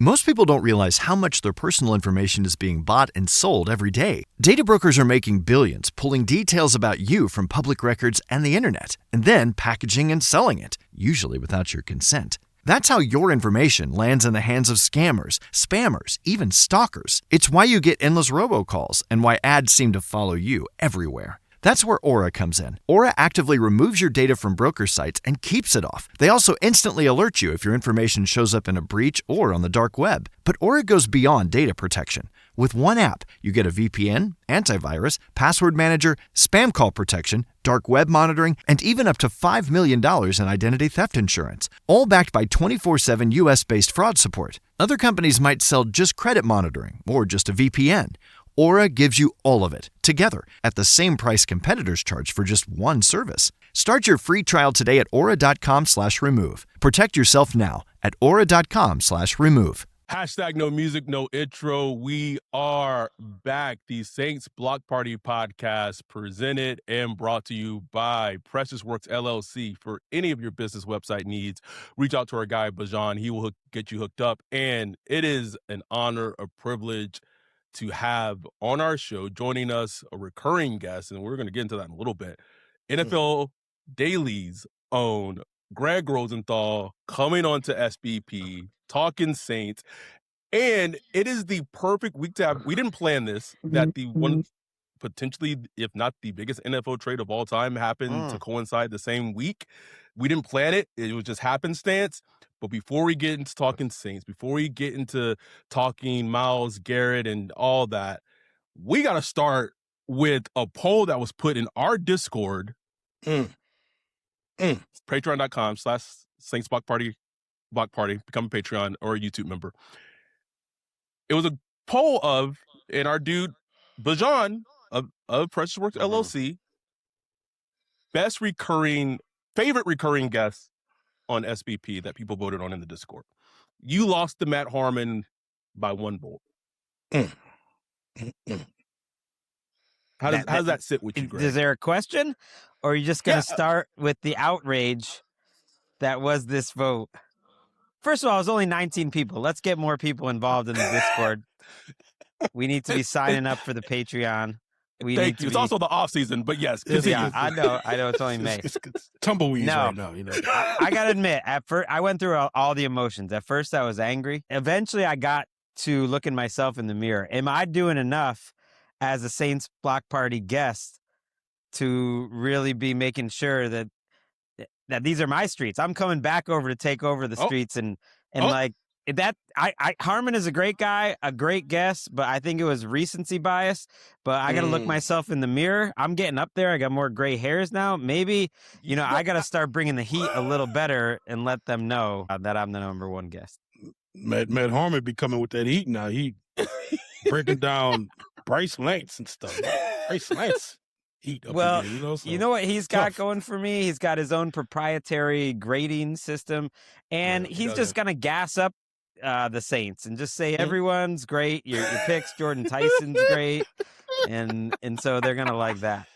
Most people don't realize how much their personal information is being bought and sold every day. Data brokers are making billions pulling details about you from public records and the internet, and then packaging and selling it, usually without your consent. That's how your information lands in the hands of scammers, spammers, even stalkers. It's why you get endless robocalls and why ads seem to follow you everywhere. That's where Aura comes in. Aura actively removes your data from broker sites and keeps it off. They also instantly alert you if your information shows up in a breach or on the dark web. But Aura goes beyond data protection. With one app, you get a VPN, antivirus, password manager, spam call protection, dark web monitoring, and even up to $5 million in identity theft insurance. All backed by 24/7 US-based fraud support. Other companies might sell just credit monitoring or just a VPN. Aura gives you all of it, together, at the same price competitors charge for just one service. Start your free trial today at aura.com/remove. Protect yourself now at aura.com/remove. Hashtag no music, no intro. We are back. The Saints Block Party podcast presented and brought to you by Precious Works LLC. For any of your business website needs, reach out to our guy, Bajan. He will get you hooked up. And it is an honor, a privilege to have on our show, joining us, a recurring guest, and we're going to get into that in a little bit, NFL Daily's own Gregg Rosenthal, coming on to SBP, talking Saints. And it is the perfect week to have, we didn't plan this, that the one potentially, if not the biggest NFL trade of all time happened to coincide the same week. We didn't plan it. It was just happenstance. But before we get into talking Saints, before we get into talking Myles, Garrett, and all that, we got to start with a poll that was put in our Discord. Patreon.com/Saints Block Party, become a Patreon or a YouTube member. It was a poll of, and our dude, Bajan of Precious Works LLC, favorite recurring guest on SBP that people voted on in the Discord. You lost to Matt Harmon by one vote. How does that sit with you, Greg? Is there a question? Or are you just going to start with the outrage that was this vote? First of all, it was only 19 people. Let's get more people involved in the Discord. We need to be signing up for the Patreon. Thank you. It's also the off season, but yes. Yeah, I know. It's only May. It's tumbleweeds right now. You know. I got to admit, at first, I went through all the emotions. At first, I was angry. Eventually, I got to looking myself in the mirror. Am I doing enough as a Saints Block Party guest to really be making sure that these are my streets? I'm coming back over to take over the streets and like that. Harmon is a great guy, a great guest, but I think it was recency bias. But I got to look myself in the mirror. I'm getting up there. I got more gray hairs now. Maybe, I got to start bringing the heat a little better and let them know that I'm the number one guest. Matt Harmon be coming with that heat now. He breaking down Bryce Lance and stuff. Bryce Lance. Heat up again, so you know what he's got going for me? He's got his own proprietary grading system, and he's just going to gas up the Saints and just say everyone's great. Your picks, Jordan Tyson's great, and so they're going to like that.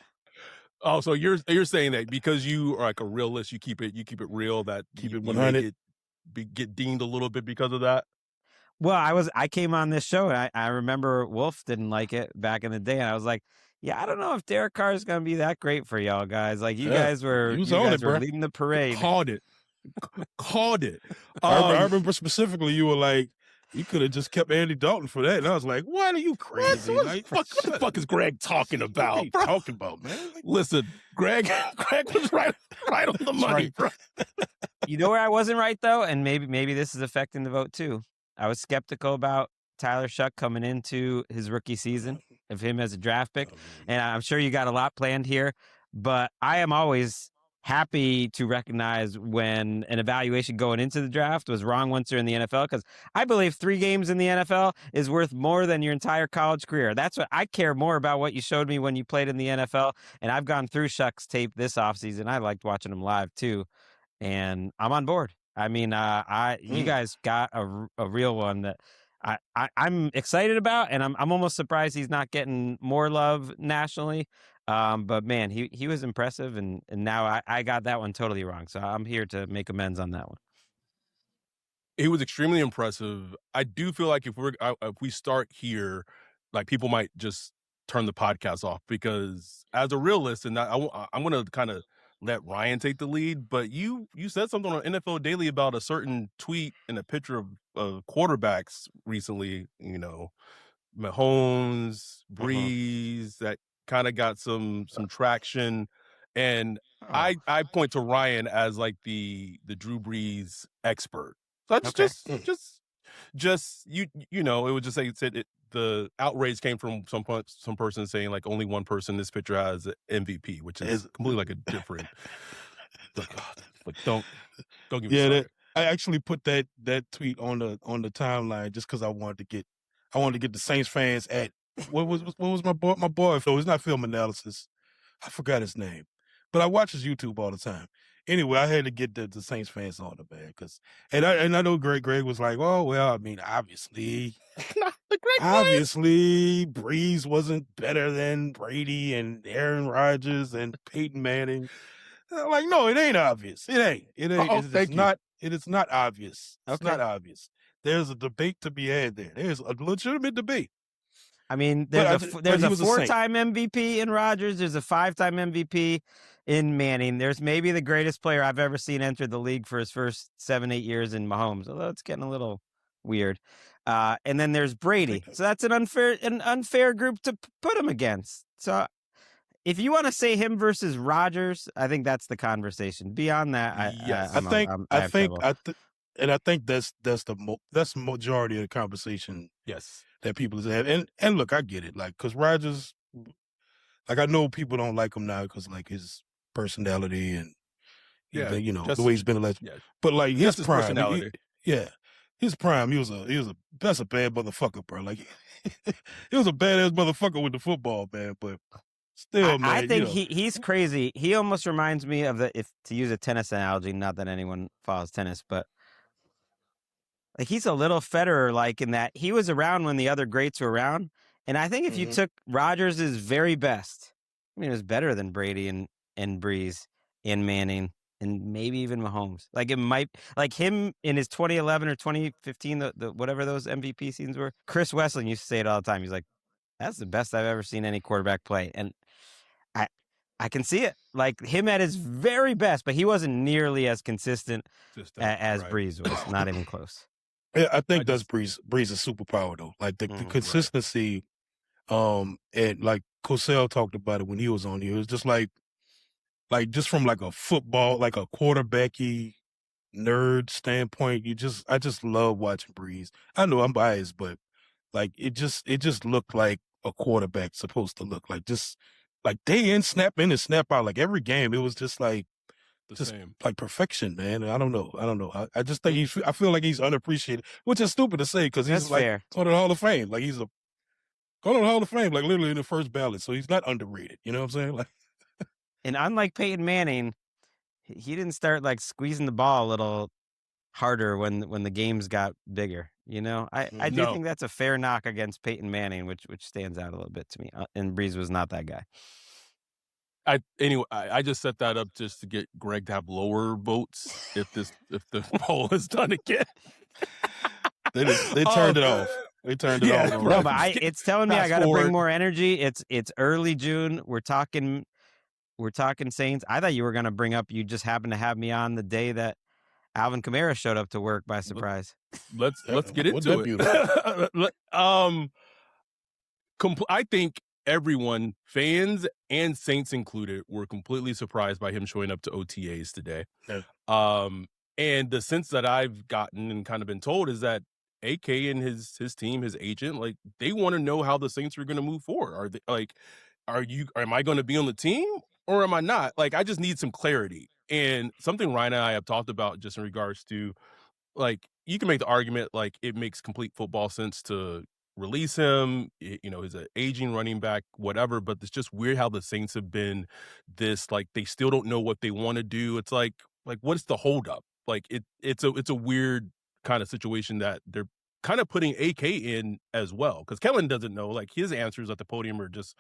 Oh, so you're saying that because you are like a realist, you keep it real, that keep it 100, get deemed a little bit because of that. Well, I came on this show, and I remember Wolf didn't like it back in the day, and I was like, yeah, I don't know if Derek Carr is going to be that great for y'all guys. Like, you guys were leading the parade. Called it. I remember specifically you were like, you could have just kept Andy Dalton for that. And I was like, what are you crazy? What the fuck is Gregg talking about? What are you talking about, man? Listen, Gregg was right on the money, bro. You know where I wasn't right, though? And maybe this is affecting the vote, too. I was skeptical about Tyler Shough coming into his rookie season, of him as a draft pick. And I'm sure you got a lot planned here, but I am always happy to recognize when an evaluation going into the draft was wrong once you're in the NFL, because I believe 3 games in the NFL is worth more than your entire college career. That's what I care more about, what you showed me when you played in the NFL. And I've gone through Shough's tape this offseason. I liked watching him live too. And I'm on board. I mean, you guys got a real one that I'm excited about, and I'm almost surprised he's not getting more love nationally. But man, he was impressive, and now I got that one totally wrong. So I'm here to make amends on that one. He was extremely impressive. I do feel like if we start here, like people might just turn the podcast off because as a realist, and I'm going to kind of let Ryan take the lead. But you said something on NFL Daily about a certain tweet and a picture of quarterbacks recently. You know, Mahomes, Brees, that kind of got some traction, and I point to Ryan as like the Drew Brees expert. So that's just you know, it would just say the outrage came from some person saying like only one person in this picture has an MVP, which is completely like a different. Like don't get me started. I actually put that tweet on the timeline just because I wanted to get the Saints fans at what was my boy? So it's not film analysis. I forgot his name, but I watch his YouTube all the time. Anyway, I had to get the Saints fans on the man and I know Gregg was like, oh well, I mean, obviously Brees wasn't better than Brady and Aaron Rodgers and Peyton Manning. Like, no, it ain't obvious. It ain't. It is not obvious. It's not obvious. There's a debate to be had there. There's a legitimate debate. I mean, there's a 4-time MVP in Rodgers. There's a 5-time MVP in Manning. There's maybe the greatest player I've ever seen enter the league for his first 7-8 years in Mahomes, although it's getting a little weird. And then there's Brady. So that's an unfair group to put him against. So if you want to say him versus Rodgers, I think that's the conversation. Beyond that, I think that's the majority of the conversation. Yes, that people have, and look, I get it, like because Rodgers, like I know people don't like him now because like his personality and you know the way he's been elected, but like his prime, personality. His prime, that's a bad motherfucker, bro. Like he was a badass motherfucker with the football, man, but. Still, man, I think he's crazy. He almost reminds me of if to use a tennis analogy, not that anyone follows tennis, but like he's a little Federer, like in that he was around when the other greats were around. And I think if you took Rodgers' very best, I mean, it was better than Brady and Brees and Manning and maybe even Mahomes. Like it might, like him in his 2011 or 2015, the whatever those MVP seasons were. Chris Wesseling used to say it all the time. He's like, that's the best I've ever seen any quarterback play. And I can see it, like him at his very best, but he wasn't nearly as consistent as Brees was. Not even close. Yeah, I think that's Brees' superpower though. Like the consistency, and like Cosell talked about it when he was on here. It was just like just from like a football, like a quarterbacky nerd standpoint. I just love watching Brees. I know I'm biased, but like it just looked like a quarterback supposed to look like, just like day in, snap in and snap out. Like every game, it was just like same. Like perfection, man. I don't know. I just think I feel like he's unappreciated, which is stupid to say because he's like going to the Hall of Fame. Like he's going to the Hall of Fame, like literally in the first ballot. So he's not underrated. You know what I'm saying? Like, and unlike Peyton Manning, he didn't start like squeezing the ball a little harder when the games got bigger. You know, I do think that's a fair knock against Peyton Manning, which stands out a little bit to me. And Brees was not that guy. I just set that up just to get Gregg to have lower votes if the poll is done again. They turned it off. They turned it off. No, but it's telling me I got to bring more energy. It's early June. We're talking Saints. I thought you were going to bring up. You just happened to have me on the day that Alvin Kamara showed up to work by surprise. Let's get into it. I think everyone, fans and Saints included, were completely surprised by him showing up to OTAs today. Yeah. And the sense that I've gotten and kind of been told is that AK and his team, his agent, like they want to know how the Saints are going to move forward. Are they like, am I going to be on the team or am I not? Like, I just need some clarity. And something Ryan and I have talked about just in regards to, like, you can make the argument like it makes complete football sense to release him. You know, he's an aging running back, whatever. But it's just weird how the Saints have been this, like, they still don't know what they want to do. It's like what's the holdup? Like, it's a weird kind of situation that they're kind of putting AK in as well, because Kellen doesn't know. Like, his answers at the podium are just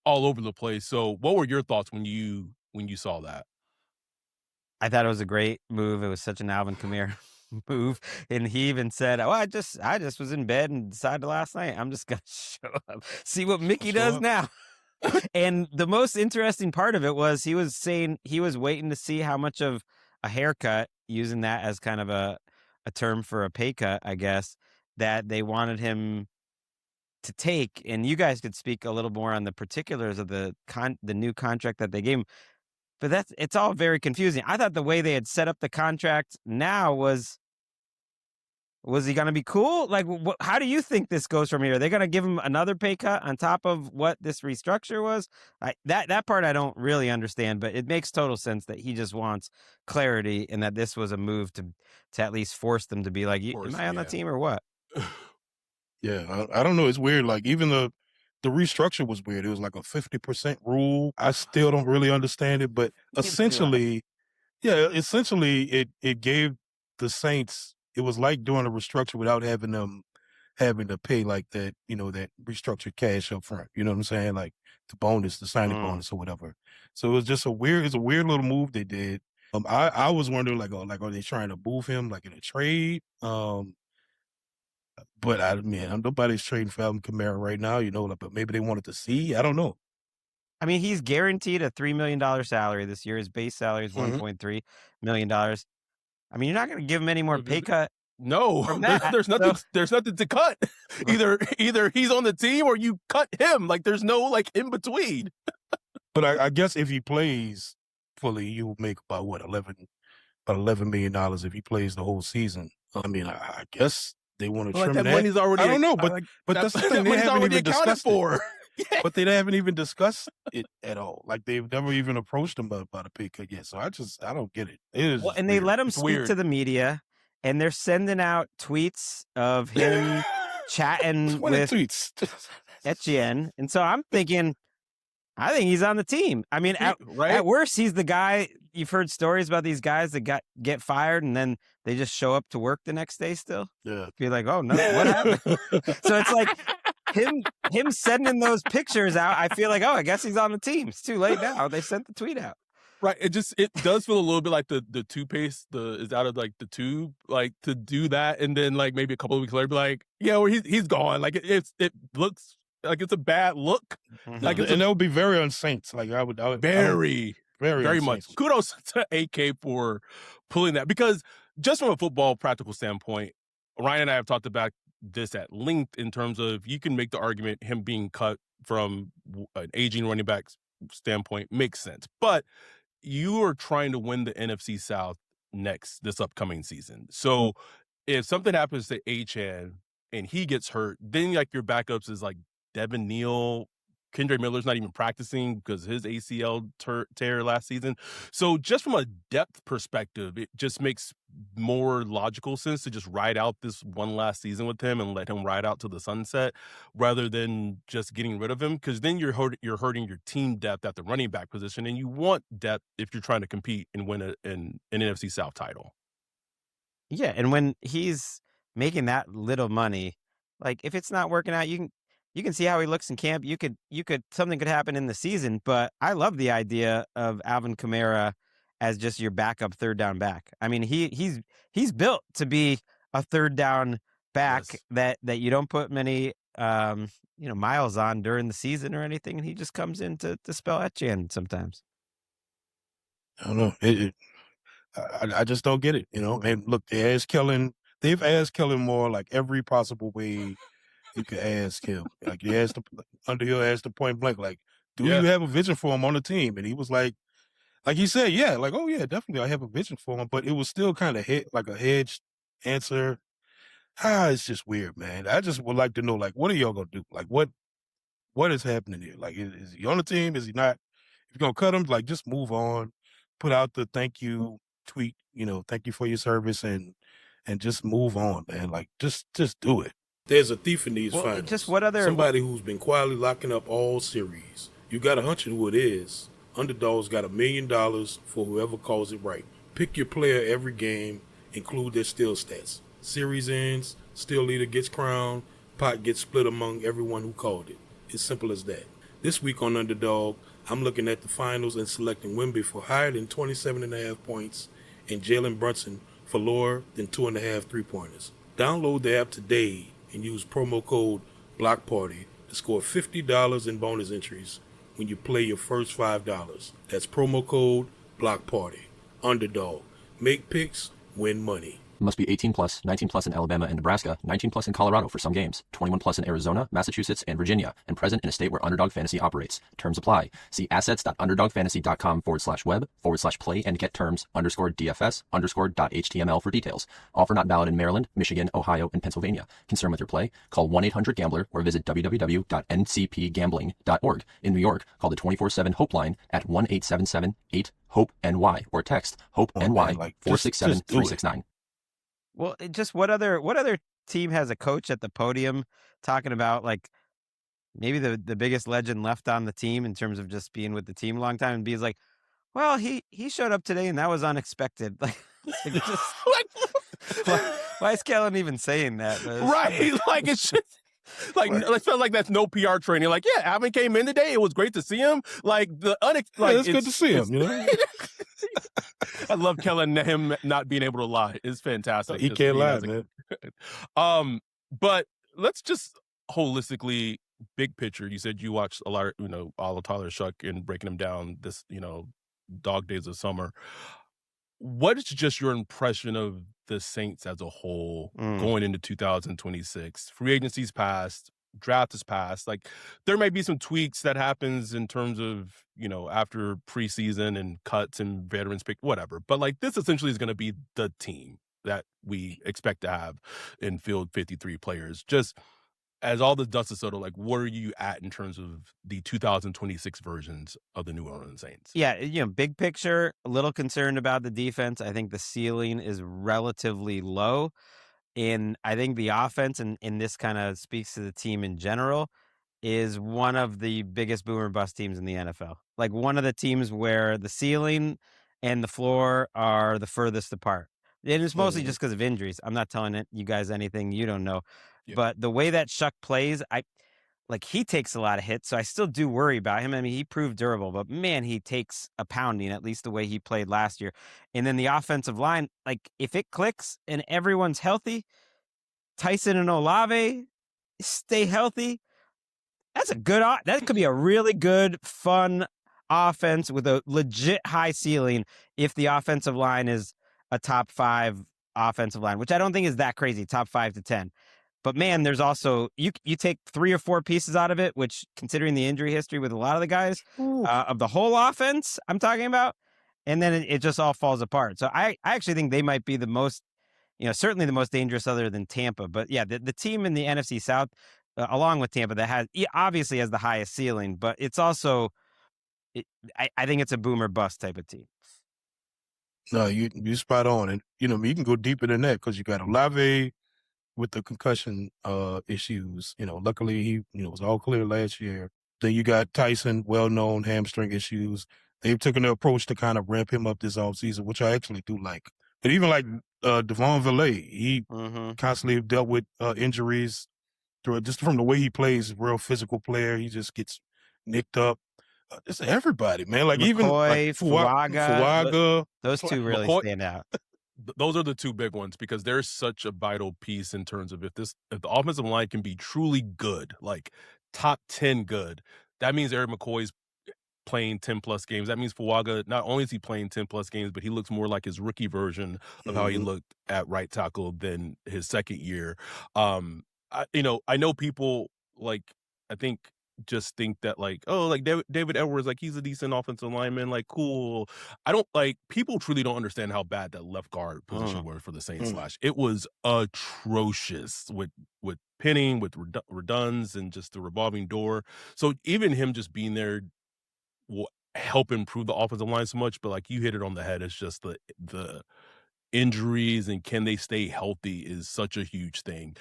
all over the place. So, what were your thoughts when you saw that? I thought it was a great move. It was such an Alvin Kamara move. And he even said, "Oh, I just was in bed and decided last night I'm just gonna show up, see what Mickey does now." And the most interesting part of it was he was saying he was waiting to see how much of a haircut, using that as kind of a term for a pay cut, I guess, that they wanted him to take. And you guys could speak a little more on the particulars of the new contract that they gave him. But it's all very confusing. I thought the way they had set up the contract now was he going to be cool? Like, how do you think this goes from here? Are they going to give him another pay cut on top of what this restructure was? That part I don't really understand, but it makes total sense that he just wants clarity and that this was a move to at least force them to be like, am I on the team or what? Yeah, I don't know. It's weird. Like, even the restructure was weird. It was like a 50% rule. I still don't really understand it, but essentially, it gave the Saints, it was like doing a restructure without having them having to pay like that, that restructured cash up front. You know what I'm saying? Like the signing bonus or whatever. So it was just it's a weird little move they did. I was wondering, like, are they trying to move him like in a trade? But nobody's trading for Alvin Kamara right now, but maybe they wanted to see. I don't know. I mean, he's guaranteed a $3 million salary this year. His base salary is $1.3 million. I mean, you're not going to give him any more pay cut. No, there's nothing. There's nothing to cut. Either he's on the team or you cut him. Like, there's no like in between. But I guess if he plays fully, you will make about $11 million if he plays the whole season. I mean, I guess they want to trim that. Money's already. I don't know, but that's the thing. They haven't even discussed it. Yeah. But they haven't even discussed it at all. Like, they've never even approached him about a pay cut yet. So I don't get it. It is. Well, and they let him speak to the media, and they're sending out tweets of him chatting with Etienne. And so I'm thinking, I think he's on the team. I mean, at worst, he's the guy. You've heard stories about these guys that get fired and then they just show up to work the next day still. Yeah. Be like, oh no, what happened? So it's like him sending those pictures out. I feel like, I guess he's on the team. It's too late now. They sent the tweet out. Right. It does feel a little bit like the toothpaste is out of like the tube, like to do that, and then like maybe a couple of weeks later, be like, yeah, well, he's gone. Like it looks like it's a bad look. Mm-hmm. Like, and that would be very un-Saints. Like I would very much. Kudos to AK for pulling that, because just from a football practical standpoint, Ryan and I have talked about this at length in terms of you can make the argument him being cut from an aging running back standpoint makes sense, but you are trying to win the NFC South this upcoming season. So if something happens to Achane and he gets hurt, then like your backups is like Devin Neal. Kendre Miller's not even practicing because his ACL tear last season. So just from a depth perspective, it just makes more logical sense to just ride out this one last season with him and let him ride out to the sunset rather than just getting rid of him, because then you're hurting your team depth at the running back position, and you want depth if you're trying to compete and win an NFC South title. Yeah, and when he's making that little money, like if it's not working out, you can see how he looks in camp. You could something could happen in the season, but I love the idea of Alvin Kamara as just your backup third down back. I mean, he's built to be a third down back. Yes. that you don't put many miles on during the season or anything, and he just comes in to spell Etienne sometimes. I don't know. I just don't get it. And look, they've asked Kellen more, like every possible way you could ask him. Like Underhill asked the point blank, like, do you have a vision for him on the team? And he was like he said, yeah, like, oh yeah, definitely I have a vision for him. But it was still kind of like a hedged answer. It's just weird, man. I just would like to know, like, what are y'all gonna do? Like, what is happening here? Like, is he on the team? Is he not? If you're gonna cut him, like, just move on. Put out the thank you tweet, thank you for your service, and just move on, man. Like, just do it. There's a thief in these finals. Just what other somebody who's been quietly locking up all series. You got a hunch of who it is. Underdog's got $1 million for whoever calls it right. Pick your player every game, include their steal stats. Series ends, steal leader gets crowned, pot gets split among everyone who called it. It's simple as that. This week on Underdog, I'm looking at the finals and selecting Wemby for higher than 27.5 points and Jalen Brunson for lower than 2.5 3-pointers. Download the app today and use promo code BLOCKPARTY to score $50 in bonus entries when you play your first $5. That's promo code BLOCKPARTY. Underdog. Make picks, win money. Must be 18 plus, 19 plus in Alabama and Nebraska, 19 plus in Colorado for some games, 21 plus in Arizona, Massachusetts, and Virginia, and present in a state where Underdog Fantasy operates. Terms apply. See assets.underdogfantasy.com/web/play and get terms _DFS_.html for details. Offer not valid in Maryland, Michigan, Ohio, and Pennsylvania. Concerned with your play? Call 1-800-GAMBLER or visit www.ncpgambling.org. In New York, call the 24/7 Hope line at 1-877-8-HOPE-NY or text HOPE-NY 467-369. Well, just what other team has a coach at the podium talking about like maybe the biggest legend left on the team in terms of just being with the team a long time and be like, well, he showed up today and that was unexpected. Like just why is Kellen even saying that? Right. Like it's just like it felt like that's no PR training. Like, yeah, Alvin came in today. It was great to see him. Like it's good to see him, you know. I love Kellen, him not being able to lie is fantastic. He can't lie, man. But let's just holistically, big picture. You said you watched a lot of, all of Tyler Shough and breaking him down this, dog days of summer. What is just your impression of the Saints as a whole going into 2026? Free agency's passed, draft is passed. Like there may be some tweaks that happens in terms of, after preseason and cuts and veterans pick, whatever. But like this essentially is going to be the team that we expect to have in field 53 players. Just as all the dust is settled, like where are you at in terms of the 2026 versions of the New Orleans Saints? Yeah, big picture, a little concerned about the defense. I think the ceiling is relatively low. And I think the offense, and this kind of speaks to the team in general, is one of the biggest boomer bust teams in the NFL. Like one of the teams where the ceiling and the floor are the furthest apart. And it's mostly just because of injuries. I'm not telling you guys anything you don't know. Yeah. But the way that Shough plays, he takes a lot of hits, so I still do worry about him. I mean, he proved durable, but man, he takes a pounding, at least the way he played last year. And then the offensive line, like if it clicks and everyone's healthy, Tyson and Olave stay healthy, that could be a really good, fun offense with a legit high ceiling if the offensive line is a top 5 offensive line, which I don't think is that crazy, top 5 to 10. But man, there's also you take 3 or 4 pieces out of it, which considering the injury history with a lot of the guys of the whole offense I'm talking about, and then it just all falls apart. So I actually think they might be the most, certainly the most dangerous other than Tampa. But yeah, the team in the NFC South, along with Tampa, that obviously has the highest ceiling, but it's also, I think it's a boomer bust type of team. No, you spot on, and you can go deeper than that because you got Olave with the concussion issues. Luckily he was all clear last year. Then you got Tyson, well-known hamstring issues. They've taken the approach to kind of ramp him up this offseason, which I actually do like. But even like Devon Villay, he constantly dealt with injuries just from the way he plays. Real physical player. He just gets nicked up. It's everybody, man. Like McCoy, even like Fuaga. Those two really stand out. Those are the two big ones because they're such a vital piece in terms of if the offensive line can be truly good, like top 10 good, that means Eric McCoy's playing 10 plus games. That means Fuaga, not only is he playing 10 plus games, but he looks more like his rookie version of how he looked at right tackle than his second year. I know people just think that like, oh, like David Edwards, like he's a decent offensive lineman, like cool. I don't people truly don't understand how bad that left guard position was for the Saints. It was atrocious with pinning, with reduns, and just the revolving door. So even him just being there will help improve the offensive line so much. But like you hit it on the head, it's just the injuries and can they stay healthy is such a huge thing.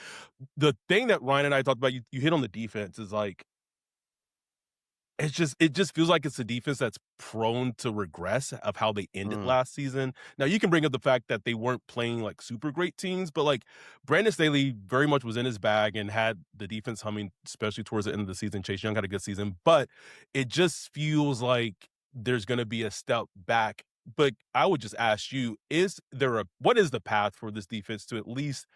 The thing that Ryan and I talked about, you hit on the defense, is like it just feels like it's a defense that's prone to regress of how they ended last season. Now you can bring up the fact that they weren't playing like super great teams, but like Brandon Staley very much was in his bag and had the defense humming, especially towards the end of the season. Chase Young had a good season, but it just feels like there's going to be a step back But I would just ask you, what is the path for this defense to at least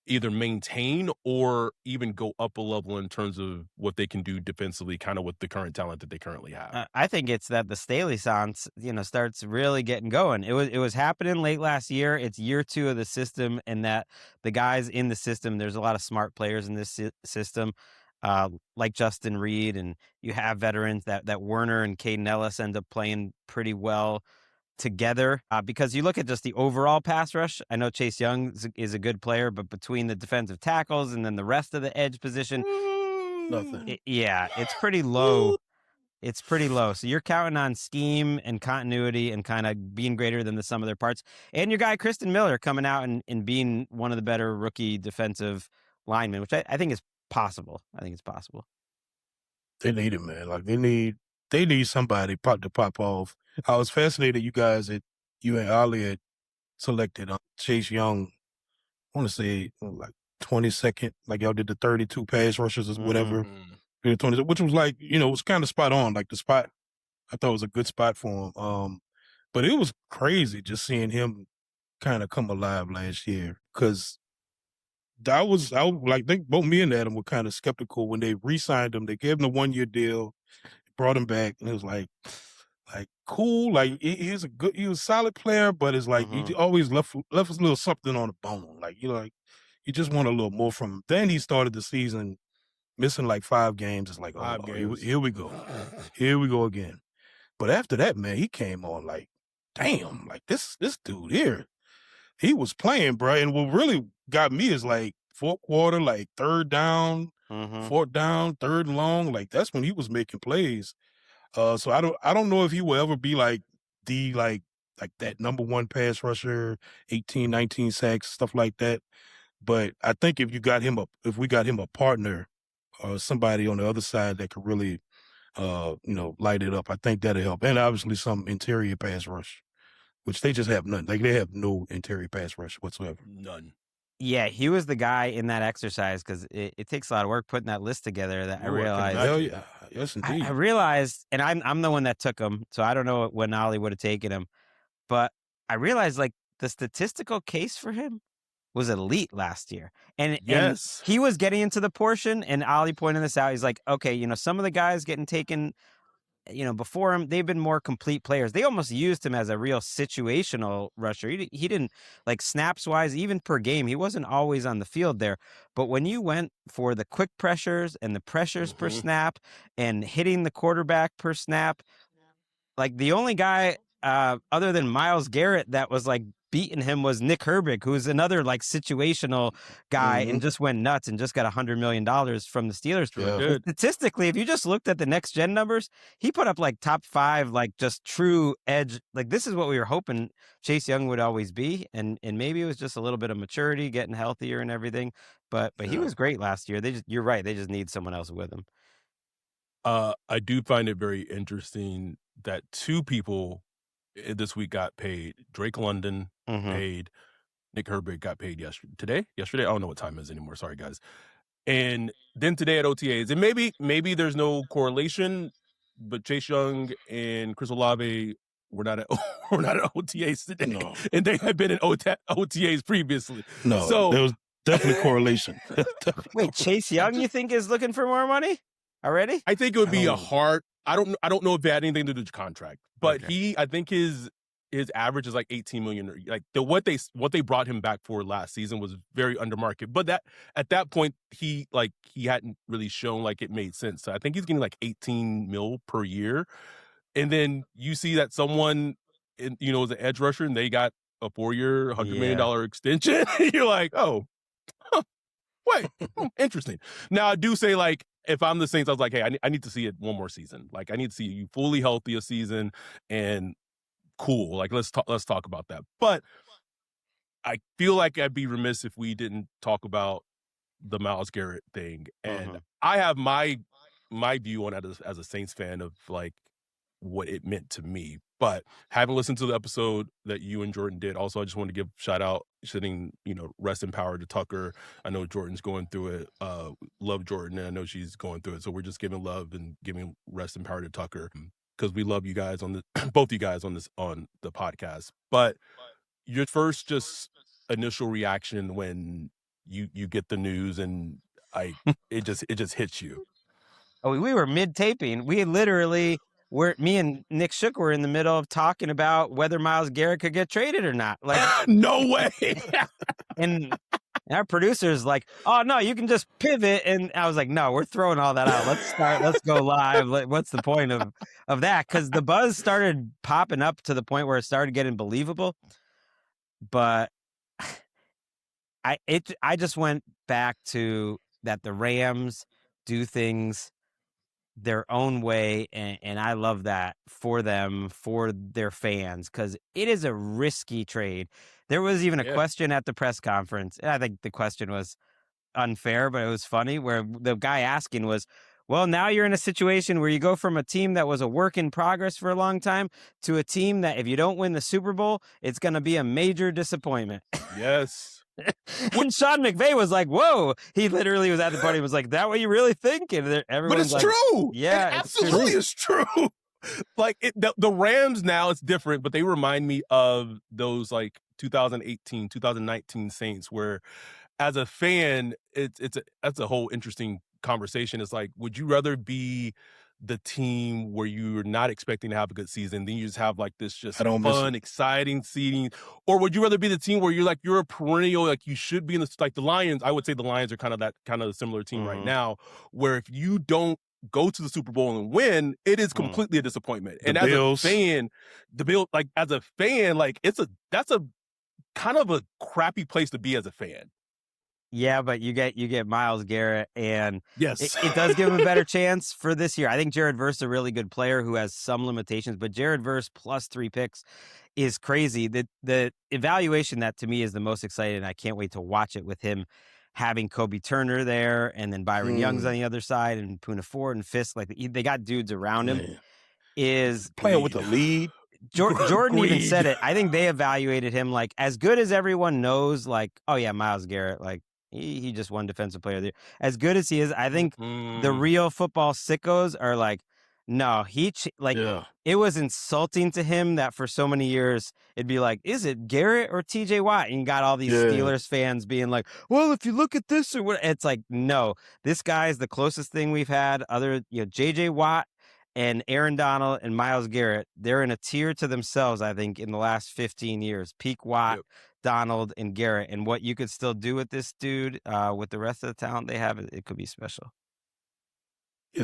either maintain or even go up a level in terms of what they can do defensively, kind of with the current talent that they currently have? I think it's that the Staley-sance, starts really getting going. It was happening late last year. It's year 2 of the system, and that the guys in the system, there's a lot of smart players in this system, like Justin Reed, and you have veterans that Werner and Caden Ellis end up playing pretty well together, because you look at just the overall pass rush. I know Chase Young is a good player, but between the defensive tackles and then the rest of the edge position, Nothing. it's pretty low. It's pretty low. So you're counting on scheme and continuity and kind of being greater than the sum of their parts. And your guy, Kristen Miller, coming out and being one of the better rookie defensive linemen, which I think is possible. I think it's possible. They need it, man. Like, they need somebody to pop off. I was fascinated you and Ali had selected Chase Young, I want to say like 22nd, like y'all did the 32 pass rushes or whatever. 20, which was like, it was kind of spot on. Like the spot, I thought was a good spot for him. But it was crazy just seeing him kind of come alive last year, because I think both me and Adam were kind of skeptical when they re-signed him. They gave him the 1-year deal, brought him back, and it was like cool. Like he was a solid player, but it's like he always left us a little something on the bone. Like you just want a little more from him. Then he started the season missing like 5 games. It's like, here we go. Here we go again. But after that, man, he came on like, damn, like this dude here, he was playing, bro. And what really got me is like fourth quarter, like third down, fourth down, third and long. Like that's when he was making plays. So I don't know if he will ever be like like that number 1 pass rusher, 18, 19 sacks, stuff like that. But I think if we got him a partner or somebody on the other side that could really, light it up, I think that'll help. And obviously some interior pass rush, which they just have none. Like they have no interior pass rush whatsoever. None. Yeah, he was the guy in that exercise, because it takes a lot of work putting that list together. That I realized. Hell yeah, yes indeed. I realized, and I'm the one that took him, so I don't know when Ollie would have taken him, but I realized like the statistical case for him was elite last year, and he was getting into the portion, and Ollie pointed this out. He's like, okay, some of the guys getting taken, before him, they've been more complete players. They almost used him as a real situational rusher. He didn't, like, snaps wise, even per game, he wasn't always on the field there. But when you went for the quick pressures and the pressures per snap and hitting the quarterback per snap, like the only guy other than Myles Garrett that was like beating him was Nick Herbig, who's another like situational guy and just went nuts and just got $100 million from the Steelers. Yeah. Statistically, if you just looked at the next gen numbers, he put up like top 5, like just true edge. Like this is what we were hoping Chase Young would always be. And maybe it was just a little bit of maturity, getting healthier and everything. But he was great last year. You're right. They just need someone else with him. I do find it very interesting that 2 people this week got paid. Drake London paid. Nick Herbig got paid yesterday. I don't know what time it is anymore. Sorry, guys. And then today at OTAs, and maybe there's no correlation, but Chase Young and Chris Olave were not at OTAs today, no. And they had been in OTAs previously. No, so there was definitely correlation. Wait, Chase Young, you think is looking for more money already? I think it would be a hard. I don't know if it had anything to do with the contract, but I think his average is like 18 million. Like what they brought him back for last season was very under market. But that at that point he hadn't really shown like it made sense. So I think he's getting like 18 mil per year, and then you see that someone is an edge rusher and they got a 4-year, $100 million extension. You're like, oh, wait, interesting. Now I do say like, if I'm the Saints, I was like, hey, I need to see it one more season. Like, I need to see you fully healthy a season and cool. Like, let's talk about that. But I feel like I'd be remiss if we didn't talk about the Myles Garrett thing. And I have my view on it as a Saints fan of like what it meant to me. But having listened to the episode that you and Jordan did, also I just want to give shout out, sending rest in power to Tucker. I know Jordan's going through it. Love Jordan, and I know she's going through it. So we're just giving love and giving rest in power to Tucker. because we love you guys on the both you guys on the podcast. But your first just initial reaction when you get the news and it just hits you. Oh, we were mid-taping. We literally me and Nick Shough were in the middle of talking about whether Myles Garrett could get traded or not. Like, no way. And our producer's like, oh, no, you can just pivot. And I was like, no, we're throwing all that out. Let's go live. What's the point of that? Because the buzz started popping up to the point where it started getting believable. But I just went back to that the Rams do things their own way, and I love that for them, for their fans, because it is a risky trade. There was even a question at the press conference, and I think the question was unfair, but it was funny, where the guy asking was, well, now you're in a situation where you go from a team that was a work in progress for a long time to a team that if you don't win the Super Bowl, it's going to be a major disappointment. Yes. And Sean McVay was like, whoa. He literally was at the party, was like, that what you really think? And everyone's but it's like, true. Yeah, it absolutely is true. Like the Rams now, it's different, but they remind me of those like 2018, 2019 Saints, where as a fan, that's a whole interesting conversation. It's like, would you rather be the team where you're not expecting to have a good season, then you just have like this just fun, exciting seeding, or would you rather be the team where you're a perennial, like you should be in the, like the Lions? I would say the Lions are kind of a similar team right now, where if you don't go to the Super Bowl and win, it is completely a disappointment. And as a fan, the Bills, like as a fan, like that's a kind of a crappy place to be as a fan. Yeah, but you get Myles Garrett, and yes, it does give him a better chance for this year. I think Jared Verse is a really good player who has some limitations, but Jared Verse plus 3 picks is crazy. The evaluation that to me is the most exciting, I can't wait to watch it with him having Kobe Turner there, and then Byron Young's on the other side, and Poona Ford and Fisk. Like they got dudes around him. Is playing with the lead. Jordan even said it. I think they evaluated him like as good as everyone knows. Like, oh yeah, Myles Garrett, like. He just won Defensive Player of the Year. As good as he is, I think the real football sickos are like, no, it was insulting to him that for so many years it'd be like, is it Garrett or TJ Watt? And you got all these Steelers fans being like, well, if you look at this or what, it's like, no, this guy is the closest thing we've had. Other, JJ Watt and Aaron Donald and Myles Garrett, they're in a tier to themselves, I think, in the last 15 years. Peak Watt, Donald, and Garrett. And what you could still do with this dude, with the rest of the talent they have, it could be special.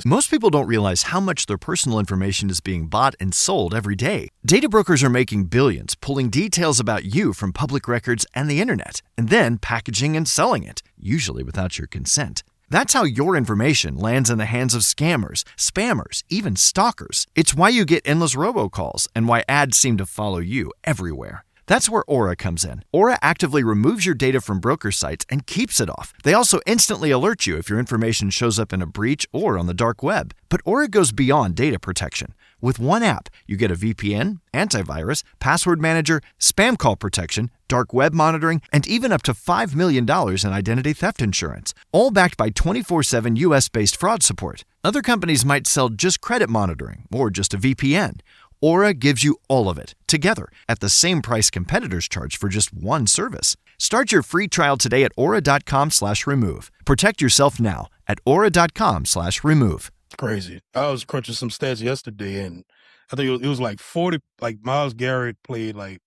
Most people don't realize how much their personal information is being bought and sold every day. Data brokers are making billions, pulling details about you from public records and the internet, and then packaging and selling it, usually without your consent. That's how your information lands in the hands of scammers, spammers, even stalkers. It's why you get endless robocalls and why ads seem to follow you everywhere. That's where Aura comes in. Aura actively removes your data from broker sites and keeps it off. They also instantly alert you if your information shows up in a breach or on the dark web. But Aura goes beyond data protection. With one app, you get a VPN, antivirus, password manager, spam call protection, dark web monitoring, and even up to $5 million in identity theft insurance, all backed by 24/7 US-based fraud support. Other companies might sell just credit monitoring or just a VPN. Aura gives you all of it, together, at the same price competitors charge for just one service. Start your free trial today at aura.com/remove. Protect yourself now at aura.com/remove. Crazy. I was crunching some stats yesterday, and I think it was like 40, like Myles Garrett played like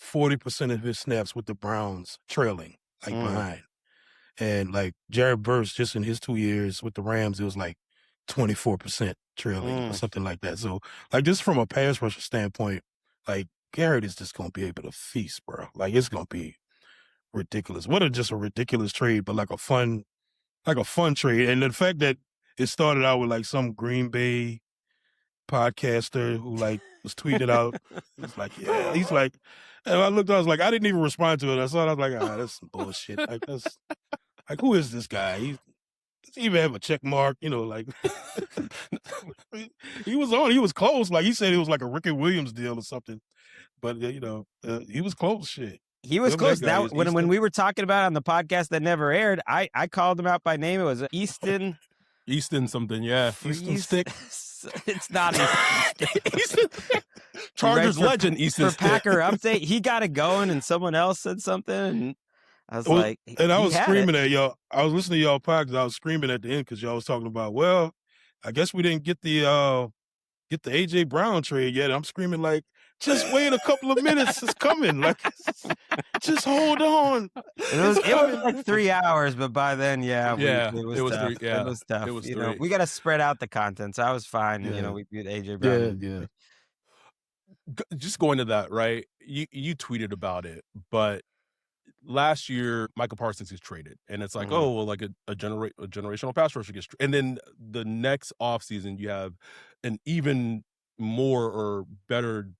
40% of his snaps with the Browns trailing, like behind. And like Jared Verse, just in his 2 years with the Rams, it was like 24% trailing or something like that. So like just from a pass rusher standpoint, like Garrett is just going to be able to feast, bro. Like it's going to be ridiculous. Just a ridiculous trade, but like a fun trade. And the fact that it started out with like some Green Bay podcaster who like was tweeted out. It's like, yeah, he's like, and I looked, I was like, I didn't even respond to it. I saw it, I was like, that's some bullshit. Like that's like, who is this guy? Does he even have a check mark? Like he was close. Like he said it was like a Ricky Williams deal or something. But he was close. Shit. He was close. When we were talking about it on the podcast that never aired, I called him out by name. It was Easton something, yeah. Easton Stick. It's not Easton. Chargers legend Easton for Packer update. He got it going, and someone else said something, and I was like, and I was screaming at y'all. I was listening to y'all podcast. I was screaming at the end because y'all was talking about, well, I guess we didn't get the AJ Brown trade yet. I'm screaming like, just wait a couple of minutes. It's coming. Like, just hold on. It was like 3 hours, but by then, it was tough. Yeah, it was tough. It was you know, we got to spread out the content. So I was fine. Yeah. You know, we beat AJ Brown. Yeah. Just going to that, right? You tweeted about it, but last year Michael Parsons gets traded, and it's like, oh, well, like a generational pass rusher gets, and then the next offseason you have an even more or better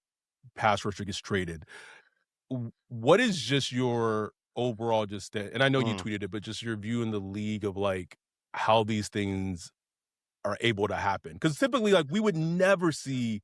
pass rusher gets traded. What is just your overall and I know you tweeted it, but just your view in the league of like how these things are able to happen? Because typically, like, we would never see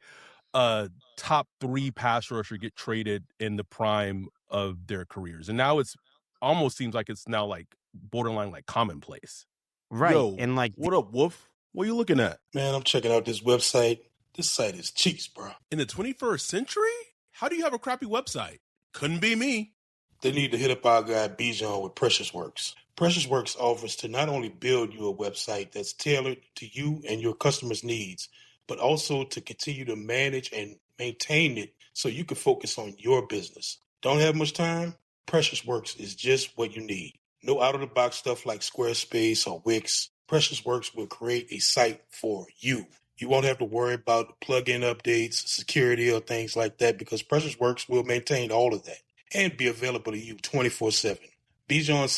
a top 3 pass rusher get traded in the prime of their careers, and now it's almost seems like it's now like borderline like commonplace. Right. Yo, and like, what up, Wolf? What are you looking at? Man, I'm checking out this website. This site is cheeks, bro. In the 21st century? How do you have a crappy website? Couldn't be me. They need to hit up our guy Bijan with Precious Works. Precious Works offers to not only build you a website that's tailored to you and your customers' needs, but also to continue to manage and maintain it so you can focus on your business. Don't have much time? Precious Works is just what you need. No out-of-the-box stuff like Squarespace or Wix. Precious Works will create a site for you. You won't have to worry about plugin updates, security, or things like that because Precious Works will maintain all of that and be available to you 24/7. Bijan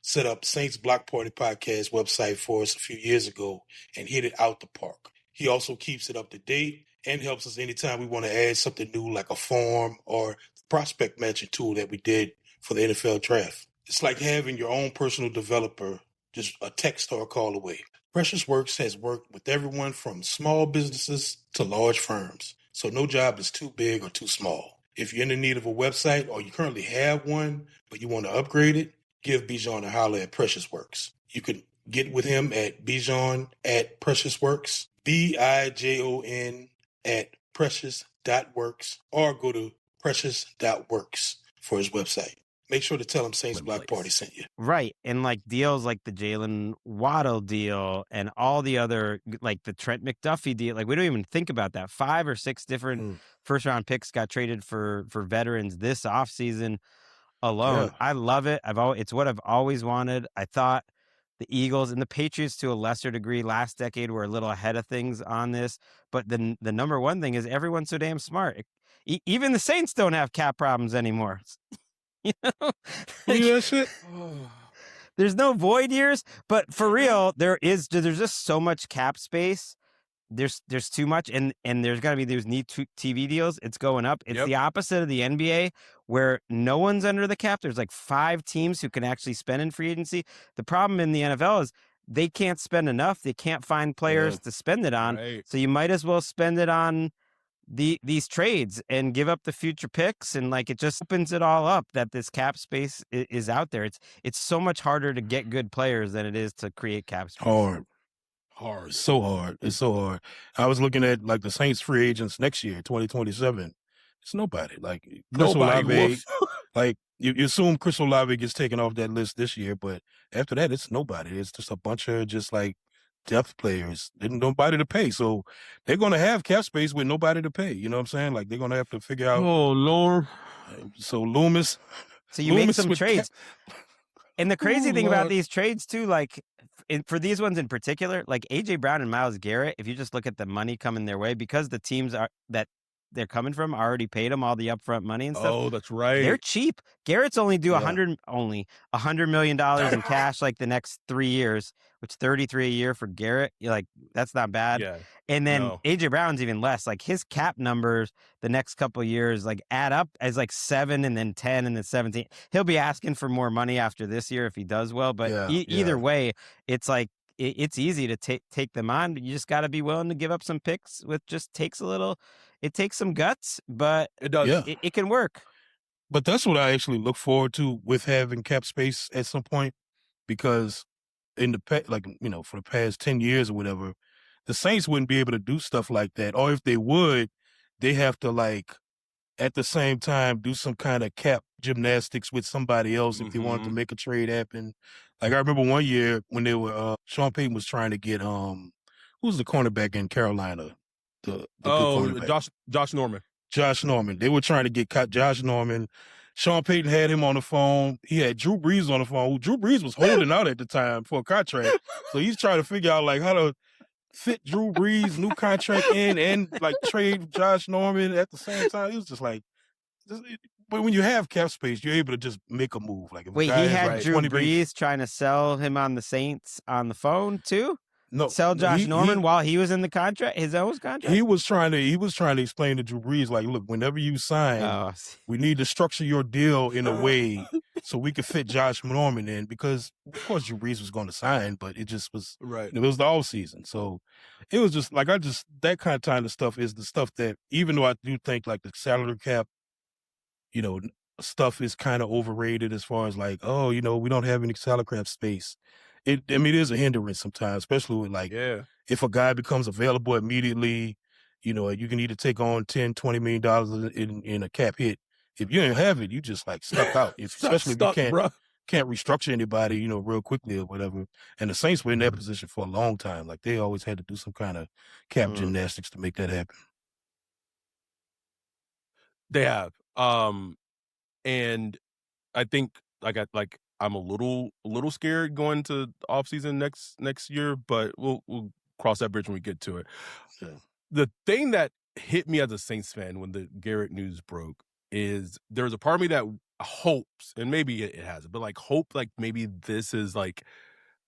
set up Saints Block Party Podcast website for us a few years ago and hit it out the park. He also keeps it up to date and helps us anytime we want to add something new like a form or the prospect matching tool that we did for the NFL draft. It's like having your own personal developer just a text or a call away. Precious Works has worked with everyone from small businesses to large firms, so no job is too big or too small. If you're in the need of a website or you currently have one, but you want to upgrade it, give Bijan a holler at Precious Works. You can get with him at Bijan at Precious Works, BIJON at precious.works, or go to precious.works for his website. Make sure to tell him Saints Black Party sent you. Right. And like deals like the Jalen Waddle deal and all the other, like the Trent McDuffie deal, like we don't even think about that. 5 or 6 different first round picks got traded for veterans this offseason alone. Yeah. I love it. It's what I've always wanted. I thought the Eagles and the Patriots to a lesser degree last decade were a little ahead of things on this. But the number one thing is everyone's so damn smart. Even the Saints don't have cap problems anymore. You know, that shit? There's no void years, but for real, there's just so much cap space. There's too much, and there's got to be those neat TV deals. It's going up. It's the opposite of the NBA, where no one's under the cap. There's like 5 teams who can actually spend in free agency. The problem in the NFL is they can't spend enough. They can't find players to spend it on. Right. So you might as well spend it on these trades and give up the future picks, and like it just opens it all up that this cap space is out there. It's so much harder to get good players than it is to create cap space. Hard. So hard. It's so hard. I was looking at like the Saints free agents next year, 2027. It's nobody. Like Chris Olave, like you assume Chris Olave gets taken off that list this year, but after that, it's nobody. It's just a bunch of just like depth players. There's nobody to pay. So they're going to have cap space with nobody to pay. You know what I'm saying? Like they're going to have to figure out. Oh, Lord. So Loomis. So you make some trades. And the crazy thing about these trades too, like for these ones in particular, like AJ Brown and Myles Garrett, if you just look at the money coming their way, because the teams that they're coming from already paid them all the upfront money and stuff. Oh, that's right. They're cheap. Garrett's only due $100 million in cash like the next 3 years, which 33 a year for Garrett. You're like, that's not bad. Yeah. And then AJ Brown's even less. Like his cap numbers the next couple of years like add up as like 7 and then 10 and then 17. He'll be asking for more money after this year if he does well. But either way, it's like it's easy to take them on. But you just got to be willing to give up some picks. It takes some guts, but it does. Yeah. It can work. But that's what I actually look forward to with having cap space at some point, because in the for the past 10 years or whatever, the Saints wouldn't be able to do stuff like that. Or if they would, they have to like at the same time do some kind of cap gymnastics with somebody else if they wanted to make a trade happen. Like I remember one year when they were Sean Payton was trying to get who's the cornerback in Carolina? The good cornerback. Josh Norman. Josh Norman. They were trying to get Josh Norman. Sean Payton had him on the phone. He had Drew Brees on the phone. Drew Brees was holding out at the time for a contract. So he's trying to figure out like how to fit Drew Brees' new contract in and like trade Josh Norman at the same time. He was just like, but when you have cap space, you're able to just make a move. Like, if wait, he had Drew Brees trying to sell him on the Saints on the phone too? No, sell Josh Norman while he was in the contract, his own contract. He was trying to explain to Drew Brees, like, look, whenever you sign, we need to structure your deal in a way so we could fit Josh Norman in, because of course Drew Brees was going to sign, but it just was right. It was the off season, so it was just like that kind of stuff is the stuff that, even though I do think like the salary cap, stuff is kind of overrated as far as like, we don't have any salary cap space. It is a hindrance sometimes, especially with like, if a guy becomes available immediately, you can either take on $10-20 million in a cap hit. If you don't have it, you just like stuck out. Especially if you can't restructure anybody, real quickly or whatever. And the Saints were in that position for a long time. Like they always had to do some kind of cap gymnastics to make that happen. They have, and I think I'm a little scared going to off season next year, but we'll cross that bridge when we get to it. Yeah. The thing that hit me as a Saints fan when the Garrett news broke is there's a part of me that hopes, and maybe it hasn't, but like hope like maybe this is like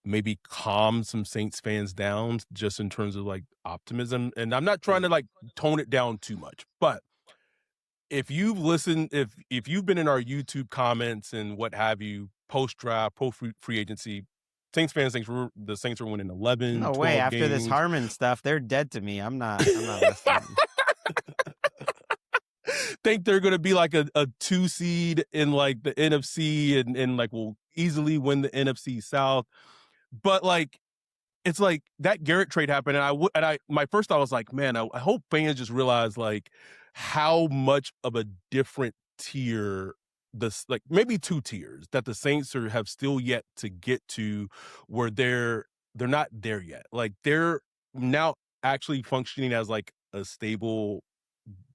maybe calm some Saints fans down just in terms of like optimism. And I'm not trying to like tone it down too much, but if you've listened, if you've been in our YouTube comments and what have you, post-draft, post-free agency, Saints fans think the Saints are winning 11, no 12 way. After games. this Harmon stuff, they're dead to me. I'm not listening. Think they're going to be like a 2 seed in like the NFC and like will easily win the NFC South. But like, it's like that Garrett trade happened, and my first thought was like, man, I hope fans just realize like how much of a different tier, like maybe 2 tiers that the Saints have still yet to get to, where they're not there yet. Like they're now actually functioning as like a stable,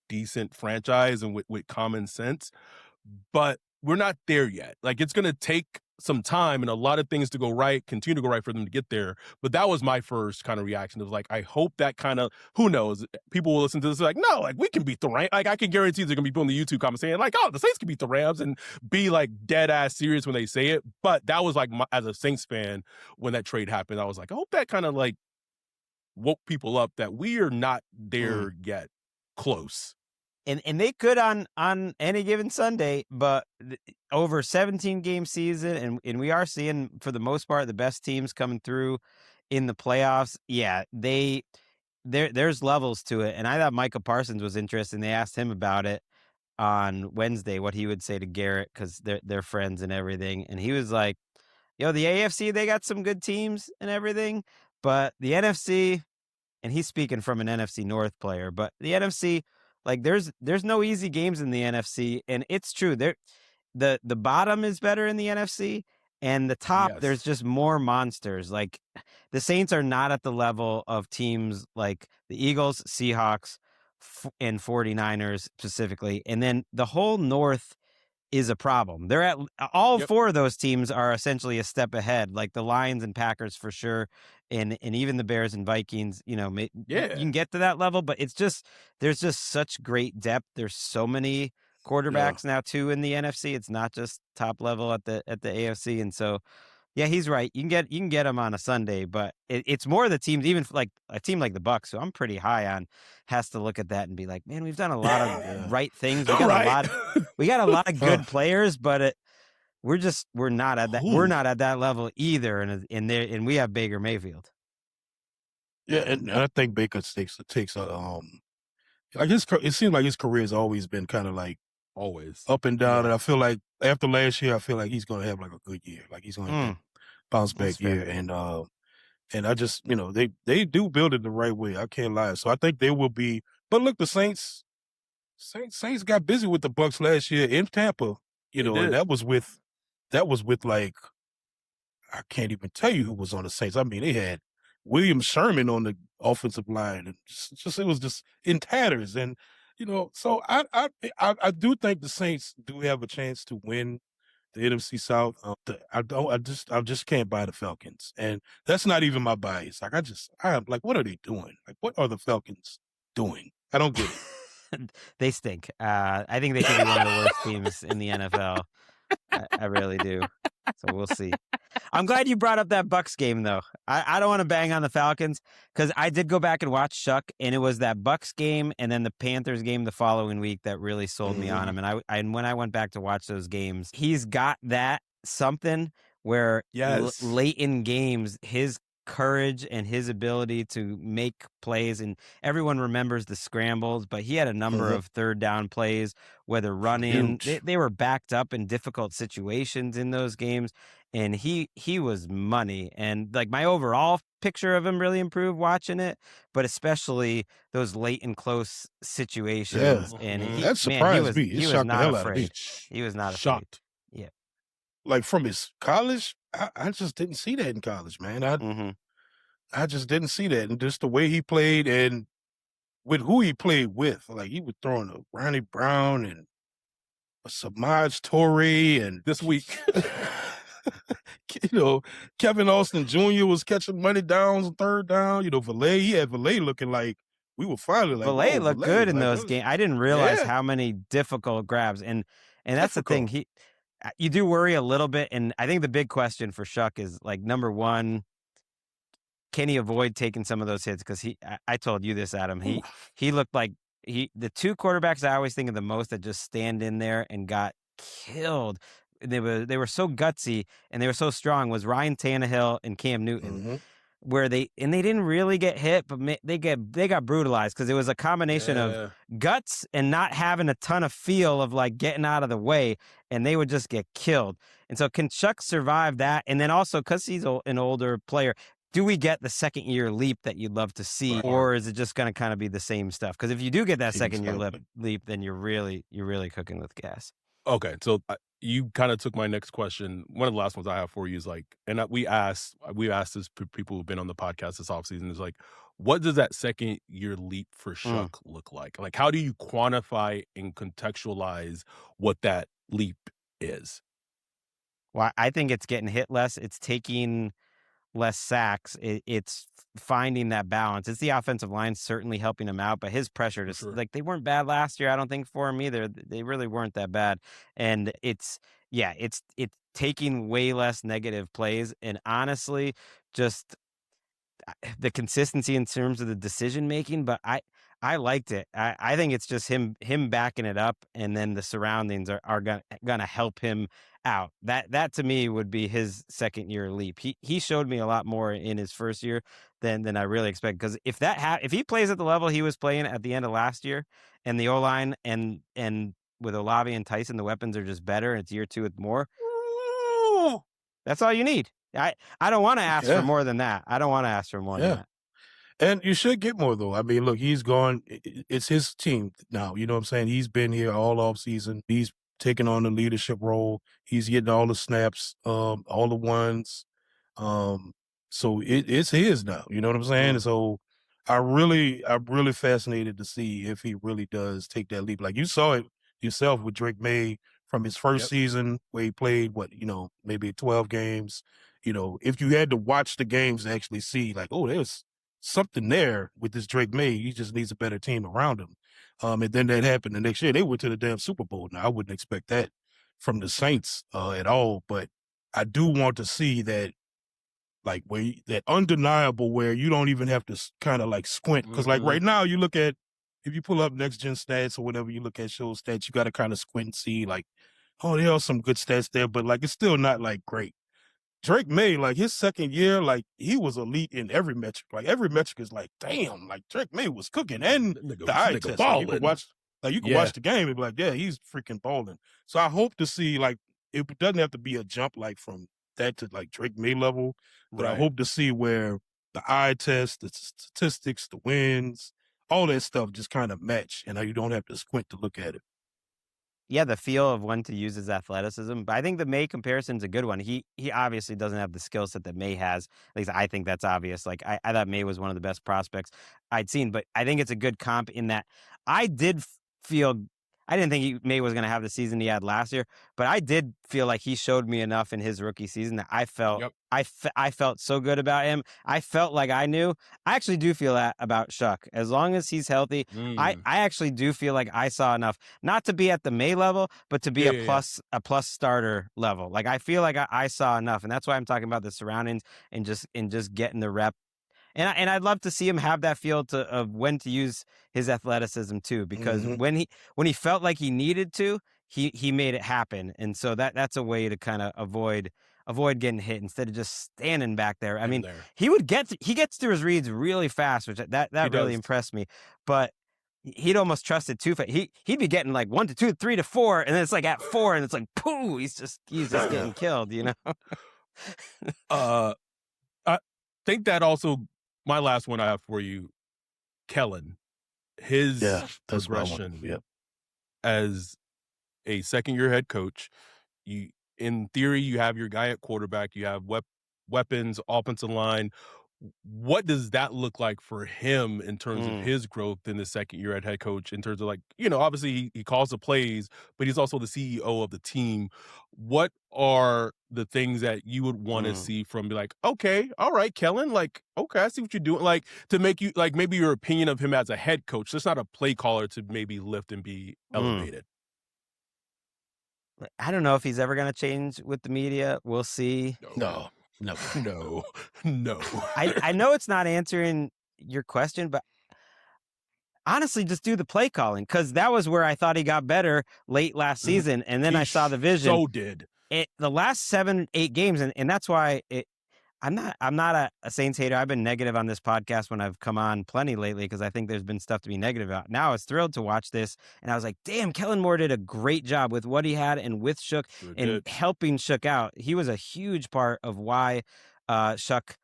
decent franchise and with common sense, but we're not there yet. Like it's going to take some time and a lot of things to go right, continue to go right for them to get there. But that was my first kind of reaction. It was like, I hope that kind of, who knows, people will listen to this like, no, like we can beat the Rams. Like I can guarantee they're going to be people in the YouTube comments saying like, oh, the Saints can beat the Rams, and be like dead ass serious when they say it. But that was like, as a Saints fan, when that trade happened, I was like, I hope that kind of like woke people up that we are not there yet, close. And they could on any given Sunday, but over 17-game season, and we are seeing, for the most part, the best teams coming through in the playoffs. Yeah, there's levels to it. And I thought Micah Parsons was interesting. They asked him about it on Wednesday, what he would say to Garrett, because they're friends and everything. And he was like, the AFC, they got some good teams and everything, but the NFC, and he's speaking from an NFC North player, but the NFC, like there's no easy games in the NFC, and it's true. The bottom is better in the NFC, and the top, there's just more monsters. Like the Saints are not at the level of teams like the Eagles, Seahawks, and 49ers specifically. And then the whole North is a problem. They're at all 4 of those teams are essentially a step ahead, like the Lions and Packers for sure. And even the Bears and Vikings, you can get to that level, but it's just, there's just such great depth. There's so many quarterbacks now too in the NFC. It's not just top level at the AFC. And so, yeah, he's right. You can get them on a Sunday, but it's more the teams, even like a team like the Bucs, who I'm pretty high on, has to look at that and be like, man, we've done a lot of right things. We got a lot of good players, but we're not at that. We're not at that level either. And we have Baker Mayfield. Yeah, and I think Baker takes a like it seems like his career has always been kind of like always up and down. And I feel like after last year, I feel like he's going to have like a good year. Like he's going to bounce back year. And And I just, they do build it the right way. I can't lie. So I think they will be. But look, the Saints got busy with the Bucks last year in Tampa, and that was with like, I can't even tell you who was on the Saints. I mean, they had William Sherman on the offensive line, and it was just in tatters. And so I do think the Saints do have a chance to win the NFC South. I just can't buy the Falcons, and that's not even my bias. Like I'm like, what are they doing? Like, what are the Falcons doing? I don't get it. They stink. I think they could be one of the worst teams in the NFL. I really do. So we'll see. I'm glad you brought up that Bucks game, though. I don't want to bang on the Falcons because I did go back and watch Shough, and it was that Bucks game and then the Panthers game the following week that really sold me on him. And when I went back to watch those games, he's got that something where late in games, his courage and his ability to make plays, and everyone remembers the scrambles, but he had a number of third down plays, whether running, they were backed up in difficult situations in those games, and he was money. And like my overall picture of him really improved watching it, but especially those late and close situations. And that surprised me. He was not afraid. He was not shocked. Yeah. Like from his college, I just didn't see that in college, man. I just didn't see that. And just the way he played and with who he played with. Like he was throwing a Ronnie Brown and a Samaj Torre, and this week, Kevin Austin Jr. was catching money downs on third down. Valet, he had Valet looking like we were finally like, Valet looked good in those games. I didn't realize how many difficult grabs. And that's the thing. You do worry a little bit. And I think the big question for Shough is like, number one, can he avoid taking some of those hits? Because I told you this, Adam. He looked like the two quarterbacks I always think of the most that just stand in there and got killed. They were so gutsy and they were so strong was Ryan Tannehill and Cam Newton, where they didn't really get hit, but they got brutalized because it was a combination of guts and not having a ton of feel of like getting out of the way, and they would just get killed. And so can Shough survive that? And then also because he's an older player, do we get the second year leap that you'd love to see, or is it just going to kind of be the same stuff? Because if you do get that second year leap, then you're really cooking with gas. Okay, so you kind of took my next question. One of the last ones I have for you is like, and we asked this people who've been on the podcast this offseason is like, what does that second year leap for Shough look like? Like, how do you quantify and contextualize what that leap is? Well, I think it's getting hit less. It's taking less sacks. It's finding that balance. It's the offensive line certainly helping him out, but his pressure like they weren't bad last year. I don't think for him either. They really weren't that bad. And it's taking way less negative plays. And honestly, just the consistency in terms of the decision making, but I liked it. I think it's just him backing it up, and then the surroundings are gonna help him out. That to me would be his second year leap. He showed me a lot more in his first year than I really expect. Because if he plays at the level he was playing at the end of last year, and the O-line and with Olave and Tyson, the weapons are just better, and it's year two with more. That's all you need. I don't want to ask for more than that. I don't want to ask for more than that. And you should get more, though. I mean, look, he's gone. It's his team now. You know what I'm saying? He's been here all off season. He's taking on the leadership role. He's getting all the snaps, all the ones. So it's his now. You know what I'm saying? So I'm really fascinated to see if he really does take that leap. Like you saw it yourself with Drake May from his first season where he played, maybe 12 games. If you had to watch the games to actually see, like, oh, there's something there with this Drake May. He just needs a better team around him. And then that happened the next year. They went to the damn Super Bowl. Now, I wouldn't expect that from the Saints at all, but I do want to see that, like, that undeniable where you don't even have to kind of like squint. Because like right now you look at, if you pull up next gen stats or whatever, you look at Shough stats, you got to kind of squint and see like, oh, there are some good stats there, but like, it's still not like great. Drake May, like his second year, like he was elite in every metric. Like every metric is like, damn, like Drake May was cooking. And the eye test, like, you can watch the game and be like, yeah, he's freaking balling. So I hope to see, like, it doesn't have to be a jump like from that to like Drake May level, but I hope to see where the eye test, the statistics, the wins, all that stuff just kind of match, and you don't have to squint to look at it. Yeah, the feel of when to use his athleticism. But I think the May comparison's a good one. He obviously doesn't have the skill set that May has. At least I think that's obvious. Like I thought May was one of the best prospects I'd seen, but I think it's a good comp in that I did feel I didn't think May was going to have the season he had last year, but I did feel like he showed me enough in his rookie season that I felt I felt so good about him. I felt like I knew. I actually do feel that about Shough. As long as he's healthy, I actually do feel like I saw enough, not to be at the May level, but to be a plus starter level. Like I feel like I saw enough, and that's why I'm talking about the surroundings and just getting the rep. And I'd love to see him have that feel of when to use his athleticism too, because when he felt like he needed to, he made it happen. And so that's a way to kind of avoid getting hit instead of just standing back there. I mean, he gets through his reads really fast, which that really impressed me. But he'd almost trust it too fast. He'd be getting like 1 to 2, 3 to 4, and then it's like at 4, and it's like pooh, he's just getting killed, you know. I think that also. My last one I have for you, Kellen, his progression as a second-year head coach. In theory, you have your guy at quarterback. You have weapons, offensive line. What does that look like for him in terms of his growth in the second year at head coach? In terms of obviously he calls the plays, but he's also the CEO of the team. What are the things that you would want to see from okay, all right, Kellen, okay, I see what you're doing. To make you maybe your opinion of him as a head coach. That's not a play caller to maybe lift and be elevated. I don't know if he's ever going to change with the media. We'll see. No. I know it's not answering your question, but honestly, just do the play calling, because that was where I thought he got better late last season, and then I saw the vision. So did the last 7-8 games, and that's why I'm not a Saints hater. I've been negative on this podcast when I've come on plenty lately, because I think there's been stuff to be negative about. Now I was thrilled to watch this, and I was like, damn, Kellen Moore did a great job with what he had and with Shough helping Shough out. He was a huge part of why Shough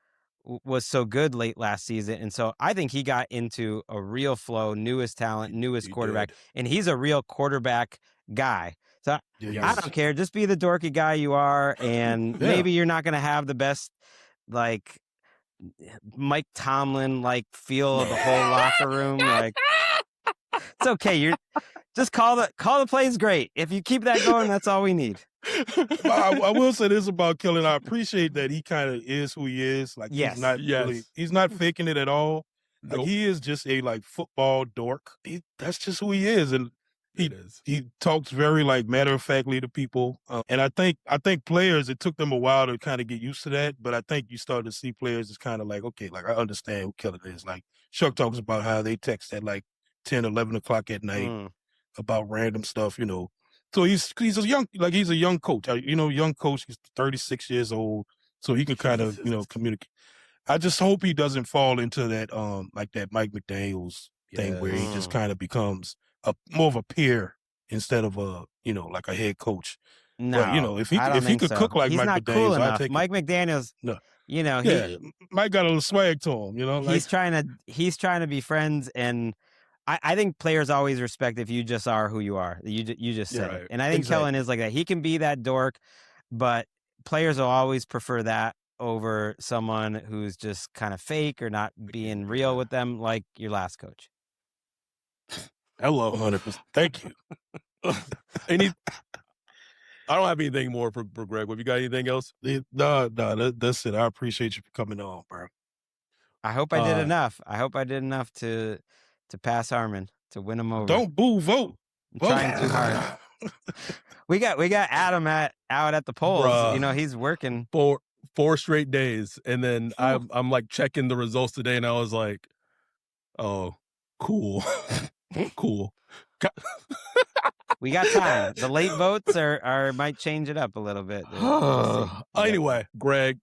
was so good late last season. And so I think he got into a real flow, knew his talent, knew his quarterback, and he's a real quarterback guy. So I don't care. Just be the dorky guy you are, and maybe you're not going to have the best Mike Tomlin feel of the whole locker room. It's okay. You're just call the plays great. If you keep that going, that's all we need. I will say this about Kellen. I appreciate that he kind of is who he is. He's not faking it at all. Nope. He is just a football dork. That's just who he is, and he talks very matter of factly to people. And I think players, it took them a while to kind of get used to that. But I think you start to see players as kind of okay, I understand who Kellen is. Shough talks about how they text at 10, 11 o'clock at night about random stuff, So he's a young coach. Young coach. He's 36 years old, so he can kind of communicate. I just hope he doesn't fall into that that Mike McDaniels thing where he just kind of becomes more of a peer instead of a head coach. No, but, if he could cook like he's Mike not McDaniels, cool enough. I'd take Mike McDaniels. No. Mike got a little swag to him. He's trying to be friends, and I think players always respect if you just are who you are. You just said it. And I think Kellen is like that. He can be that dork, but players will always prefer that over someone who's just kind of fake or not being real with them, like your last coach. Hello, 100%. Thank you. I don't have anything more for Gregg. Have you got anything else? No, that's it. I appreciate you for coming on, bro. I hope I did enough. I hope I did enough to pass Harmon, to win him over. Don't boo, vote. I'm trying too hard. We got Adam out at the polls. Bruh. He's working 4 straight days, and then I'm checking the results today, and I was like, oh, cool. Cool. We got time. The late votes are might change it up a little bit. Anyway, Gregg,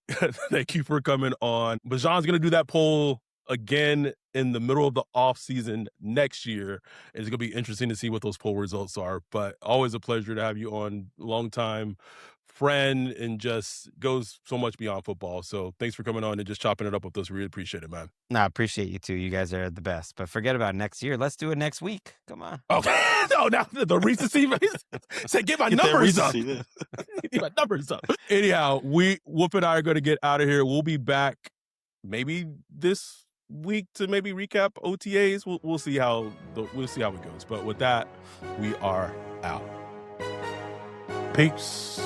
thank you for coming on. Bajan's going to do that poll again in the middle of the off season next year. It's going to be interesting to see what those poll results are, but always a pleasure to have you on. Long time friend and just goes so much beyond football. So thanks for coming on and just chopping it up with us. We really appreciate it, man. No, I appreciate you too. You guys are the best. But forget about next year. Let's do it next week. Come on. Okay. No, now the recency say get my numbers up. Get my numbers up. Anyhow, Whoop and I are going to get out of here. We'll be back maybe this week to maybe recap OTAs. We'll see how it goes. But with that, we are out. Peace.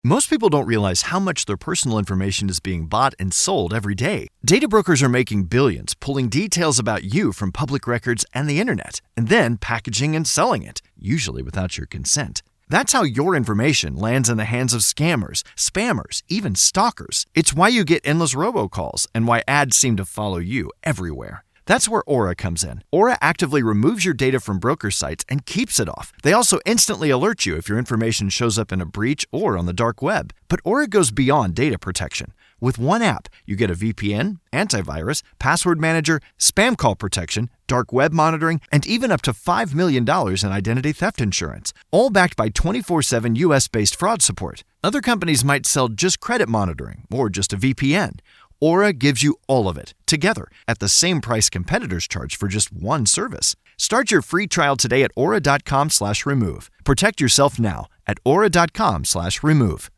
Most people don't realize how much their personal information is being bought and sold every day. Data brokers are making billions, pulling details about you from public records and the internet, and then packaging and selling it, usually without your consent. That's how your information lands in the hands of scammers, spammers, even stalkers. It's why you get endless robocalls and why ads seem to follow you everywhere. That's where Aura comes in. Aura actively removes your data from broker sites and keeps it off. They also instantly alert you if your information shows up in a breach or on the dark web. But Aura goes beyond data protection. With one app, you get a VPN, antivirus, password manager, spam call protection, dark web monitoring, and even up to $5 million in identity theft insurance. All backed by 24/7 US-based fraud support. Other companies might sell just credit monitoring or just a VPN. Aura gives you all of it, together, at the same price competitors charge for just one service. Start your free trial today at aura.com/remove. Protect yourself now at aura.com/remove.